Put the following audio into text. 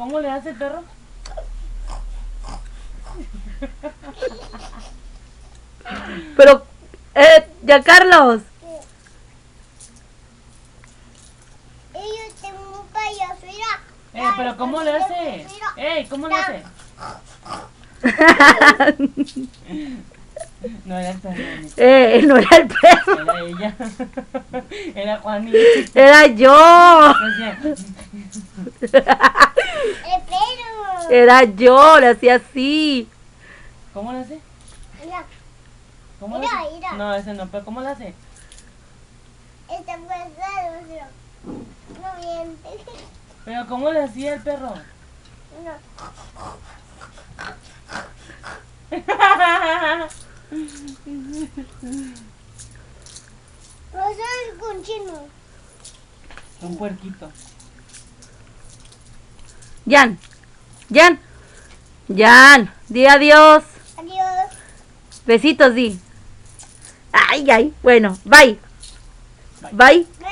¿Cómo le hace el perro? Pero, ya Carlos. Yo tengo un payaso, mira. Pero ¿cómo le hace? ¿Cómo le hace? No era el perro. No era el perro, Era ella. Era Juanita. era yo. Decía, El perro. Era yo, le hacía así. ¿cómo le hace? Mira, ¿Cómo le Mira, hace? mira. No, ese no, pero ¿cómo le hace? está pasado, pero no miente. Pero ¿cómo le hacía el perro? No. No soy con chino. Un puerquito. Jan, di adiós. Adiós. Besitos, di. Ay, bueno, bye. Bye. Bye.